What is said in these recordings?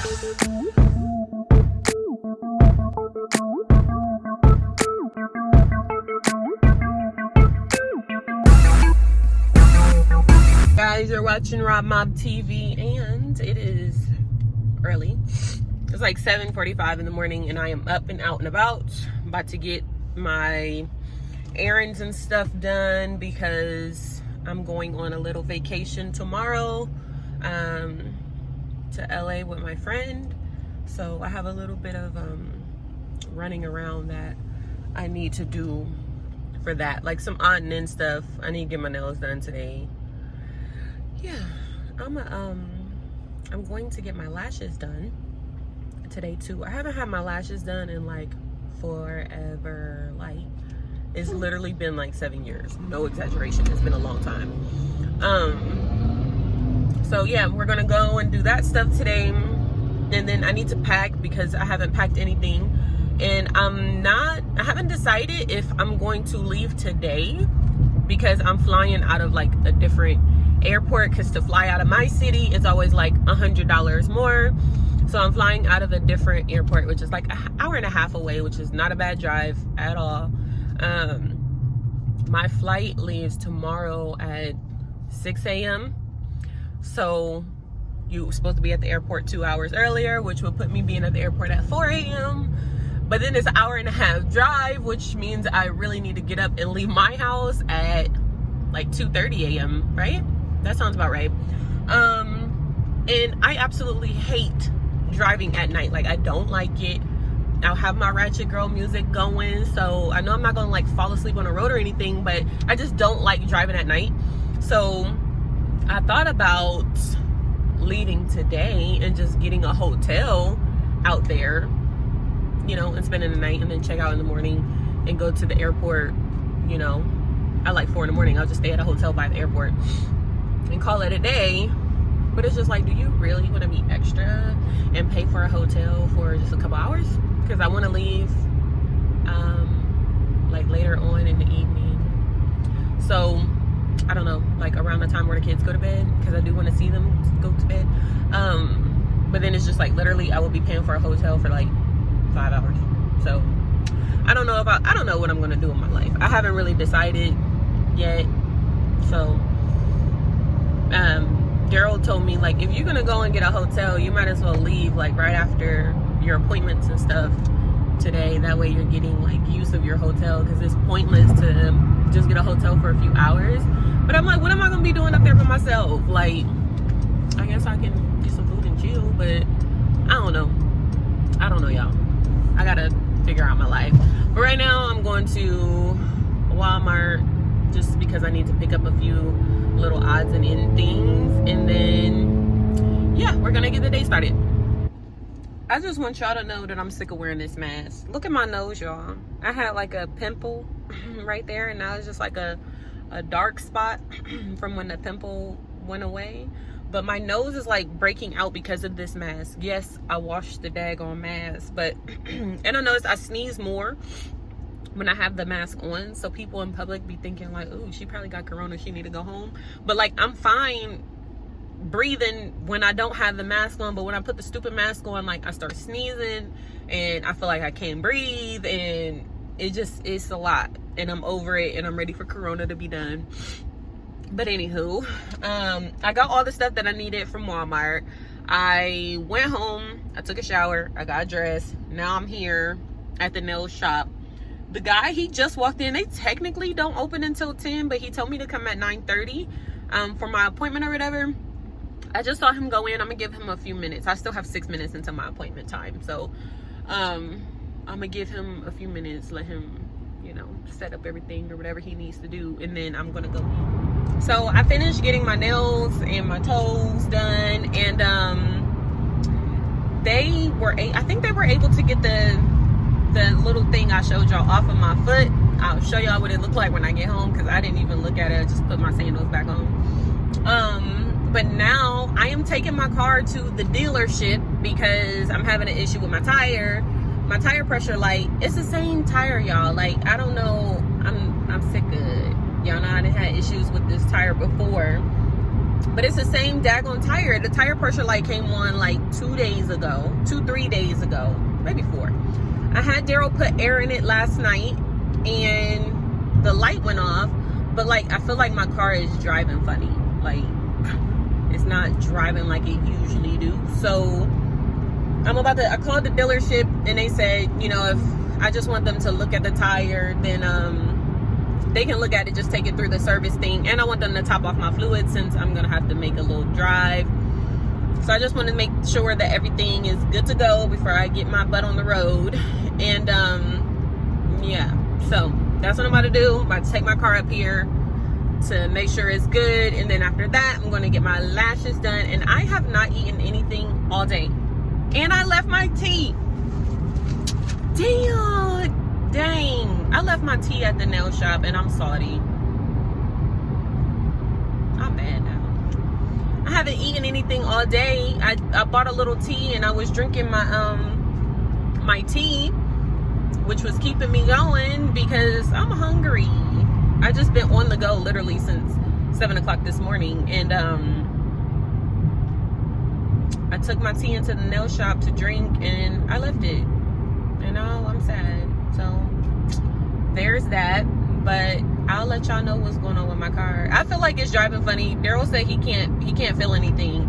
Guys, you're watching Rob Mob TV, and it is early. It's like 7:45 in the morning, and I am up and out and about to get my errands and stuff done because I'm going on a little vacation tomorrow to LA with my friend. So I have a little bit of running around that I need to do for that, like some on and in stuff. I need to get my nails done today. Yeah, I'm going to get my lashes done today too. I haven't had my lashes done in like forever. Like, it's literally been like 7 years. No exaggeration. It's been a long time. So yeah, we're gonna go and do that stuff today, and then I need to pack because I haven't packed anything, and I haven't decided if I'm going to leave today because I'm flying out of like a different airport, because to fly out of my city is always like $100 more. So I'm flying out of a different airport, which is like an hour and a half away, which is not a bad drive at all. My flight leaves tomorrow at 6 a.m. So you're supposed to be at the airport 2 hours earlier, which would put me being at the airport at 4 a.m. But then it's an hour and a half drive, which means I really need to get up and leave my house at like 2:30 a.m. right? That sounds about right. And I absolutely hate driving at night. Like, I don't like it. I'll have my Ratchet Girl music going, so I know I'm not gonna like fall asleep on the road or anything, but I just don't like driving at night. So I thought about leaving today and just getting a hotel out there, you know, and spending the night and then check out in the morning and go to the airport, you know, at like 4 in the morning. I'll just stay at a hotel by the airport and call it a day. But it's just like, do you really want to be extra and pay for a hotel for just a couple hours? Because I want to leave like later on in the evening. So I don't know, like around the time where the kids go to bed, because I do want to see them go to bed. But then it's just like literally I will be paying for a hotel for like 5 hours. So I don't know what I'm gonna do in my life. I haven't really decided yet. So Daryl told me, like, if you're gonna go and get a hotel, you might as well leave like right after your appointments and stuff today. That way you're getting like use of your hotel, because it's pointless to just get a hotel for a few hours. But I'm like, what am I gonna be doing up there for myself? Like, I guess I can get some food and chill, but I don't know, y'all. I gotta figure out my life. But right now I'm going to Walmart just because I need to pick up a few little odds and end things, and then yeah, we're gonna get the day started. I just want y'all to know that I'm sick of wearing this mask. Look at my nose, y'all. I had like a pimple right there, and now it's just like a dark spot from when the pimple went away. But my nose is like breaking out because of this mask. Yes, I washed the daggone mask, but and I noticed I sneeze more when I have the mask on, so people in public be thinking like, ooh, she probably got corona, she need to go home. But like, I'm fine breathing when I don't have the mask on, but when I put the stupid mask on, like, I start sneezing and I feel like I can't breathe, and it's a lot, and I'm over it, and I'm ready for corona to be done. But anywho, I got all the stuff that I needed from Walmart. I went home, I took a shower, I got dressed. Now I'm here at the nail shop. The guy, he just walked in. They technically don't open until 10, but he told me to come at 9:30 for my appointment or whatever. I just saw him go in. I'm gonna give him a few minutes. I still have 6 minutes until my appointment time, so I'm gonna give him a few minutes, let him, you know, set up everything or whatever he needs to do, and then I'm gonna go in. So I finished getting my nails and my toes done, and I think they were able to get the little thing I showed y'all off of my foot. I'll show y'all what it looked like when I get home, because I didn't even look at it. I just put my sandals back on. But now I am taking my car to the dealership because I'm having an issue with my tire. My tire pressure light, it's the same tire, y'all. Like, I don't know, I'm sick of it. Y'all know I done had issues with this tire before, But it's the same daggone tire. The tire pressure light came on like 3 days ago, maybe 4. I had Daryl put air in it last night and the light went off, but like I feel like my car is driving funny. Like it's not driving like it usually do. So I called the dealership and they said, you know, if I just want them to look at the tire, then they can look at it, just take it through the service thing. And I want them to top off my fluid since I'm gonna have to make a little drive. So I just want to make sure that everything is good to go before I get my butt on the road. And yeah, so that's what I'm about to do. I'm about to take my car up here to make sure it's good, and then after that I'm going to get my lashes done. And I have not eaten anything all day, and I left my tea. Dang, I left my tea at the nail shop, and I'm salty. I'm mad now. I haven't eaten anything all day. I bought a little tea and I was drinking my tea, which was keeping me going because I'm hungry. I just been on the go literally since 7 o'clock this morning, and I took my tea into the nail shop to drink and I left it, and now I'm sad. So there's that, but I'll let y'all know what's going on with my car. I feel like it's driving funny. Daryl said he can't feel anything,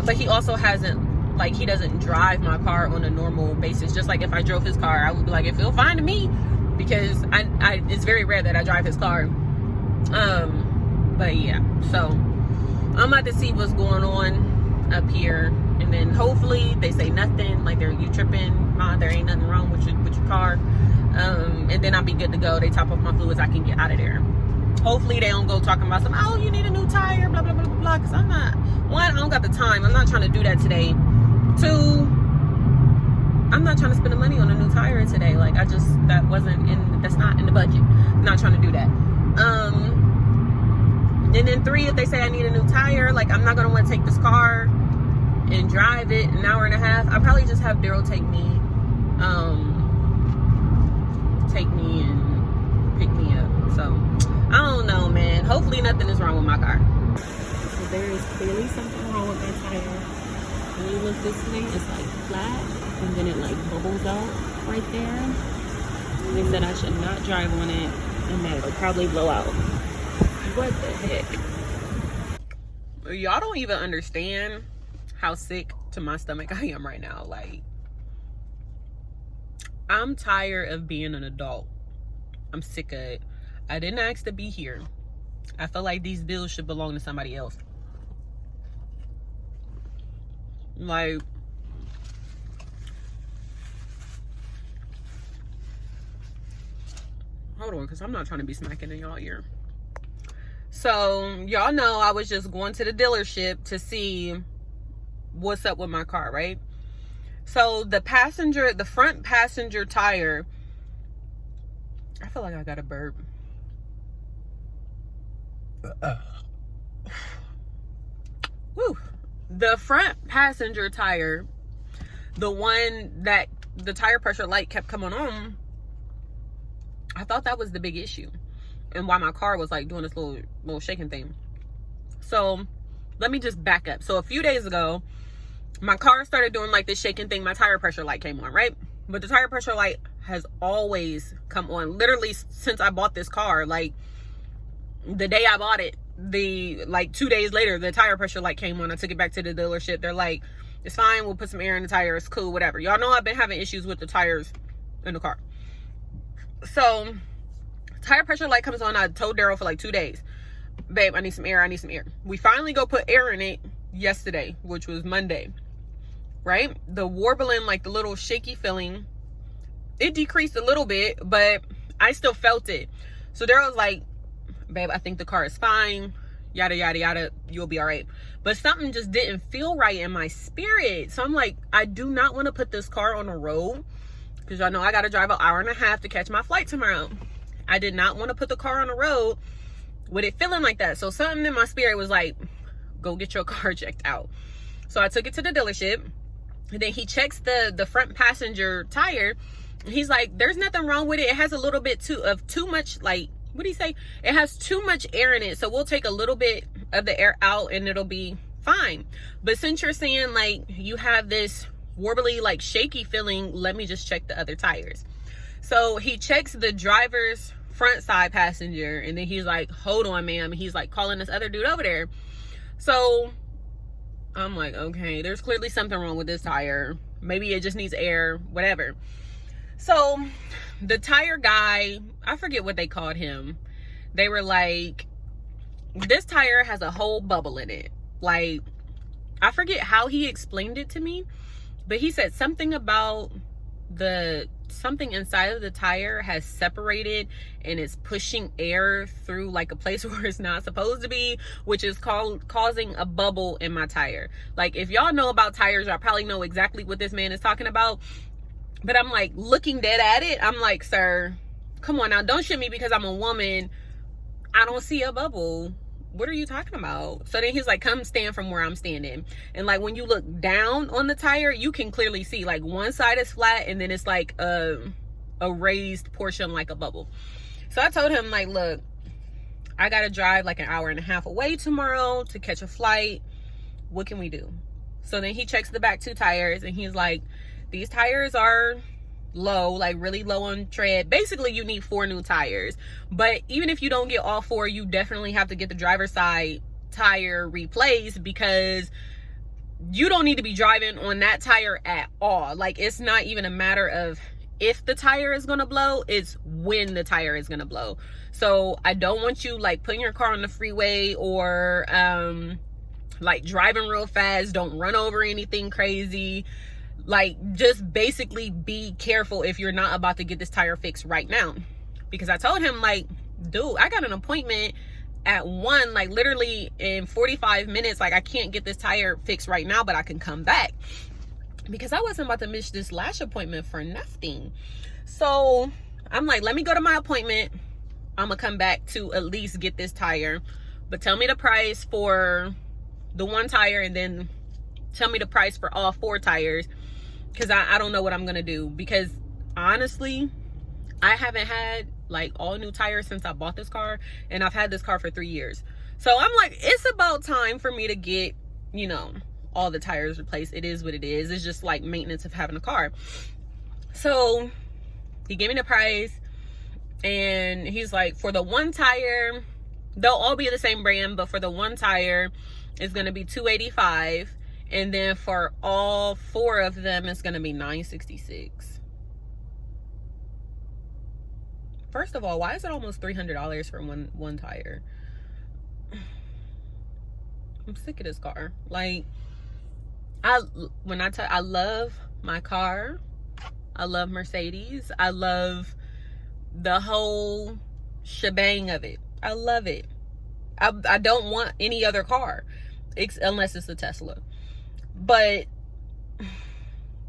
but he also hasn't, like, he doesn't drive my car on a normal basis. Just like if I drove his car, I would be like, it feels fine to me, because I it's very rare that I drive his car. But yeah, so I'm about to see what's going on up here, and then hopefully they say nothing, like you tripping, Ma, there ain't nothing wrong with your car. And then I'll be good to go. They top off my fluids, I can get out of there. Hopefully they don't go talking about some, oh, you need a new tire, blah blah blah blah blah, because I'm not, one, I don't got the time. I'm not trying to do that today. 2, I'm not trying to spend the money on a new tire today. Like, that's not in the budget. I'm not trying to do that. And then 3, if they say I need a new tire, like, I'm not gonna want to take this car and drive it an hour and a half. I'll probably just have Daryl take me and pick me up. So I don't know, man. Hopefully nothing is wrong with my car. So there is clearly something wrong with my tire. When you look this way, it's like flat, and then it like bubbles out right there. They said I should not drive on it, and that it'll probably blow out. What the heck? Y'all don't even understand how sick to my stomach I am right now. Like, I'm tired of being an adult. I'm sick of it. I didn't ask to be here. I feel like these bills should belong to somebody else. Like, hold on, because I'm not trying to be smacking in y'all ear. So y'all know I was just going to the dealership to see what's up with my car, right? So the front passenger tire, I feel like I got a burp. Woo. The front passenger tire, the one that the tire pressure light kept coming on, I thought that was the big issue, and why my car was like doing this little shaking thing. So let me just back up. So a few days ago, my car started doing like this shaking thing. My tire pressure light came on, right? But the tire pressure light has always come on, literally since I bought this car. Like, the day I bought it, 2 days later, the tire pressure light came on. I took it back to the dealership. They're like, it's fine, we'll put some air in the tire, it's cool, whatever. Y'all know I've been having issues with the tires in the car. So tire pressure light comes on. I told Daryl for like 2 days, babe, I need some air. We finally go put air in it yesterday, which was Monday, right? The warbling, like the little shaky feeling, it decreased a little bit, but I still felt it. So Daryl's like, babe, I think the car is fine, yada yada yada, you'll be all right. But something just didn't feel right in my spirit. So I'm like, I do not want to put this car on the road, because y'all know I got to drive an hour and a half to catch my flight tomorrow. I did not want to put the car on the road with it feeling like that. So something in my spirit was like, go get your car checked out. So I took it to the dealership, and then he checks the front passenger tire. He's like, there's nothing wrong with it. It has a little bit too much, like, what do you say? It has too much air in it. So we'll take a little bit of the air out and it'll be fine. But since you're saying like you have this warbly, like shaky feeling, let me just check the other tires. So he checks the driver's front side passenger, and then he's like, hold on, ma'am. He's like calling this other dude over there. So I'm like, okay, there's clearly something wrong with this tire. Maybe it just needs air, whatever. So the tire guy, I forget what they called him. They were like, this tire has a whole bubble in it. Like, I forget how he explained it to me, but he said something about something inside of the tire has separated and it's pushing air through like a place where it's not supposed to be, which is causing a bubble in my tire. Like, if y'all know about tires, y'all probably know exactly what this man is talking about. But I'm like looking dead at it. I'm like, sir, come on now, don't shoot me because I'm a woman. I don't see a bubble. What are you talking about? So then he's like, come stand from where I'm standing. And like, when you look down on the tire, you can clearly see like one side is flat and then it's like a raised portion, like a bubble. So I told him like, look, I gotta drive like an hour and a half away tomorrow to catch a flight. What can we do? So then he checks the back 2 tires and he's like, these tires are low, like really low on tread. Basically, you need 4 new tires. But even if you don't get all 4, you definitely have to get the driver's side tire replaced, because you don't need to be driving on that tire at all. Like, it's not even a matter of if the tire is gonna blow, it's when the tire is gonna blow. So I don't want you like putting your car on the freeway or like driving real fast. Don't run over anything crazy. Like, just basically be careful if you're not about to get this tire fixed right now. Because I told him like, dude, I got an appointment at 1, like literally in 45 minutes. Like, I can't get this tire fixed right now, but I can come back, because I wasn't about to miss this lash appointment for nothing. So I'm like, let me go to my appointment. I'm gonna come back to at least get this tire, but tell me the price for the 1 tire and then tell me the price for all 4 tires, because I don't know what I'm gonna do. Because honestly, I haven't had like all new tires since I bought this car, and I've had this car for 3 years. So I'm like, it's about time for me to get, you know, all the tires replaced. It is what it is. It's just like maintenance of having a car. So he gave me the price, and he's like, for the 1 tire, they'll all be the same brand, but for the 1 tire, it's gonna be $285. And then for all 4 of them, it's going to be $966. First of all, why is it almost $300 for one tire? I'm sick of this car. Like, I love my car. I love Mercedes. I love the whole shebang of it. I love it. I don't want any other car unless it's a Tesla. But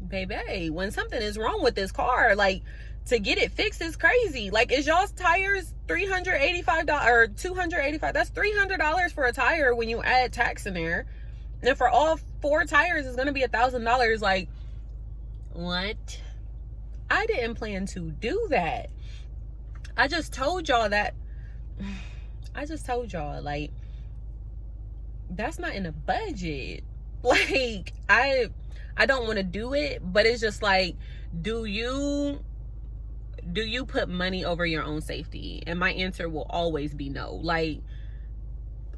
baby, when something is wrong with this car, like, to get it fixed is crazy. Like, is y'all's tires $385 or $285? That's $300 for a tire when you add tax in there. And for all 4 tires, it's gonna be $1,000. Like, what? I didn't plan to do that. I just told y'all that. I just told y'all, like, that's not in the budget. Like, I don't want to do it, but it's just like, do you put money over your own safety? And my answer will always be no. Like,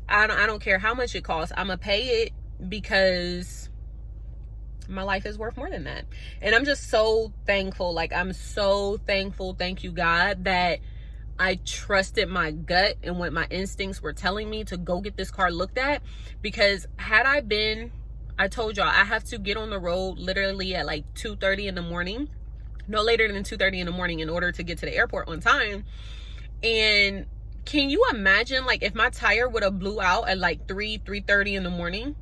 I don't care how much it costs. I'm gonna pay it, because my life is worth more than that. And I'm just so thankful. Like, I'm so thankful. Thank you, God, that I trusted my gut and what my instincts were telling me to go get this car looked at. Because had I told y'all, I have to get on the road literally at like 2:30 in the morning, no later than 2:30 in the morning, in order to get to the airport on time. And can you imagine, like, if my tire would have blew out at like 3:30 in the morning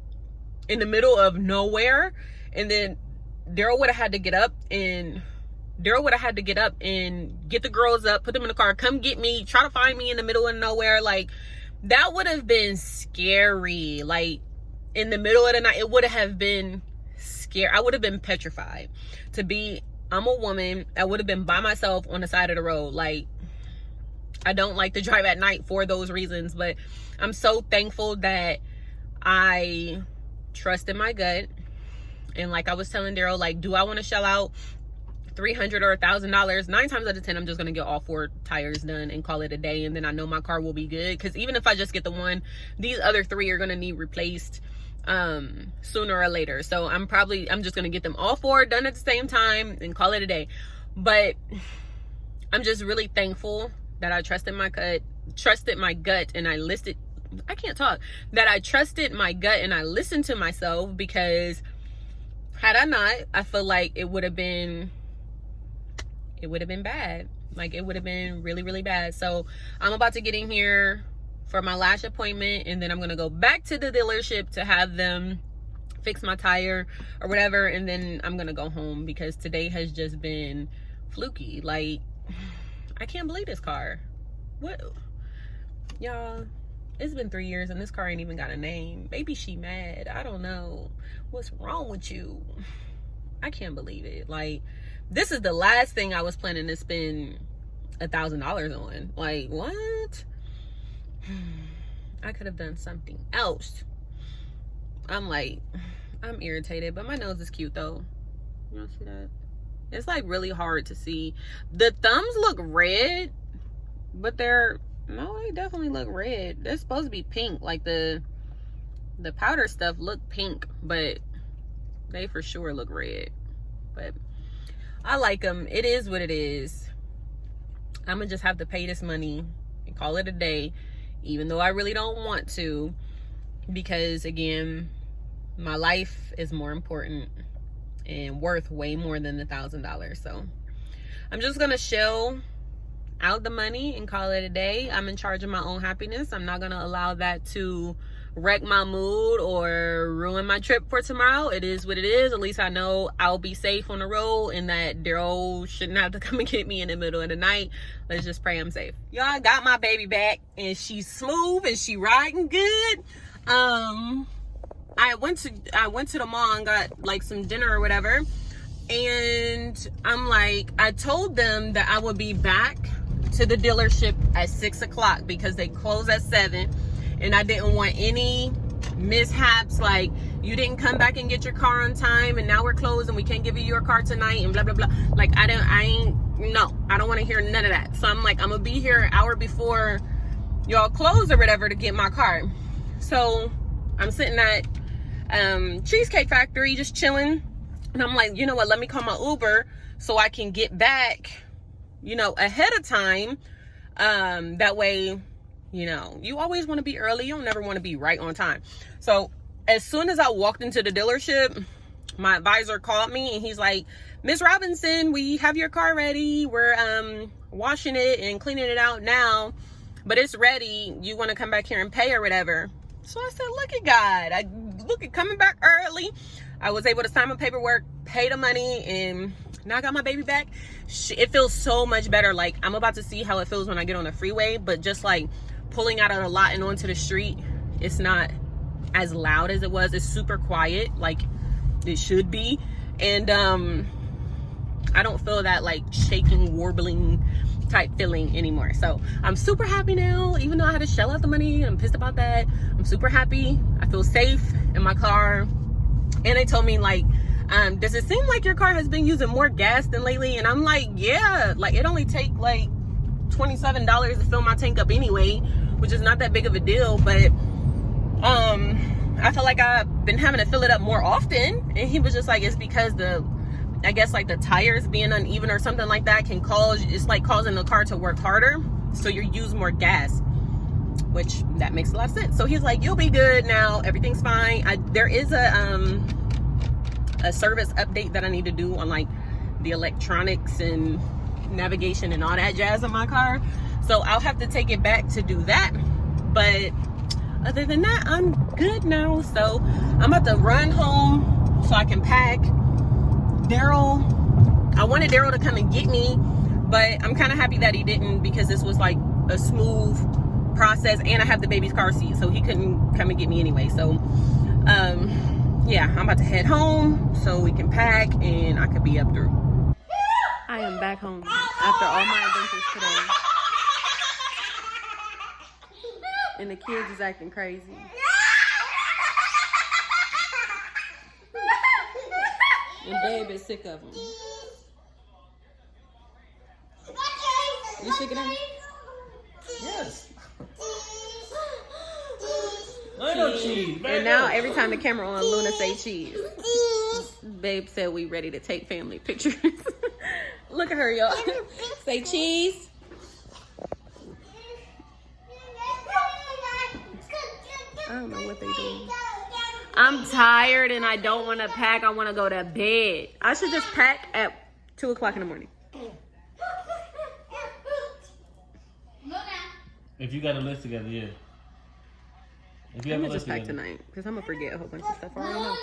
in the middle of nowhere, and then Daryl would have had to get up and get the girls up, put them in the car, come get me, try to find me in the middle of nowhere. Like, that would have been scary. Like, in the middle of the night, it would have been scary. I would have been petrified. I'm a woman. I would have been by myself on the side of the road. Like, I don't like to drive at night for those reasons. But I'm so thankful that I trusted my gut. And like I was telling Daryl, like, do I want to shell out $300 or $1,000? 9 times out of 10, I'm just gonna get all 4 tires done and call it a day, and then I know my car will be good. Because even if I just get the one, these other 3 are gonna need replaced sooner or later. So I'm just gonna get them all 4 done at the same time and call it a day. But I'm just really thankful that I trusted my gut, and I trusted my gut and I listened to myself, because had I not, I feel like it would have been bad. Like, it would have been really, really bad. So I'm about to get in here for my last appointment, and then I'm gonna go back to the dealership to have them fix my tire or whatever, and then I'm gonna go home, because today has just been fluky. Like, I can't believe this car. What, y'all? It's been 3 years and this car ain't even got a name. Maybe she mad. I don't know. What's wrong with you? I can't believe it. Like, this is the last thing I was planning to spend $1,000 on. Like, what? I could have done something else. I'm irritated, but my nose is cute though. You don't see that? It's like really hard to see. The thumbs look red, but no, they definitely look red. They're supposed to be pink. Like the powder stuff look pink, but they for sure look red. But I like them. It is what it is. I'm gonna just have to pay this money and call it a day, even though I really don't want to, because again, my life is more important and worth way more than the $1,000. So I'm just gonna shell out the money and call it a day. I'm in charge of my own happiness. I'm not gonna allow that to wreck my mood or ruin my trip for tomorrow. It is what it is. At least I know I'll be safe on the road, and that Daryl shouldn't have to come and get me in the middle of the night. Let's just pray I'm safe. Y'all, I got my baby back, and she's smooth and she riding good. I went to the mall and got like some dinner or whatever, and I told them that I would be back to the dealership at 6 o'clock because they close at 7, and I didn't want any mishaps, like you didn't come back and get your car on time and now we're closed and we can't give you your car tonight and blah blah blah. Like, I don't want to hear none of that. So I'm gonna be here an hour before y'all close or whatever to get my car. So I'm sitting at Cheesecake Factory just chilling, and I'm like, you know what, let me call my Uber so I can get back, ahead of time. That way, you always want to be early. You don't never want to be right on time. So as soon as I walked into the dealership, my advisor called me and he's like, Miss Robinson, we have your car ready. We're washing it and cleaning it out now, but it's ready. You want to come back here and pay or whatever? So I said, look at God. Coming back early. I was able to sign my paperwork, pay the money, and now I got my baby back. It feels so much better. Like, I'm about to see how it feels when I get on the freeway, but just like pulling out of the lot and onto the street, it's not as loud as it was. It's super quiet, like it should be. And I don't feel that like shaking, warbling type feeling anymore. So I'm super happy now, even though I had to shell out the money. I'm pissed about that. I'm super happy. I feel safe in my car. And they told me, like, does it seem like your car has been using more gas than lately? And I'm like, yeah, like it only take like $27 to fill my tank up anyway, which is not that big of a deal. But I feel like I've been having to fill it up more often. And he was just like, it's because I guess like the tires being uneven or something like that can it's like causing the car to work harder, so you use more gas, which that makes a lot of sense. So he's like, you'll be good now, everything's fine. There is a service update that I need to do on like the electronics and navigation and all that jazz in my car, so I'll have to take it back to do that. But other than that, I'm good now. So I'm about to run home so I can pack. I wanted Daryl to come and get me, but I'm kind of happy that he didn't, because this was like a smooth process, and I have the baby's car seat, so he couldn't come and get me anyway. So yeah, I'm about to head home so we can pack and I could be up through. I am back home after all my adventures today. And the kids is acting crazy. And babe is sick of them. You sick of them? Yes. No cheese. And now every time the camera on, Luna say cheese. Babe said we ready to take family pictures. Look at her, y'all. Say cheese. I don't know what they doing. I'm tired and I don't want to pack. I want to go to bed. I should just pack at 2 o'clock in the morning. If you got a list together, yeah. If you I'm have gonna a just list pack together. tonight because I'm gonna forget a whole bunch of stuff I already know.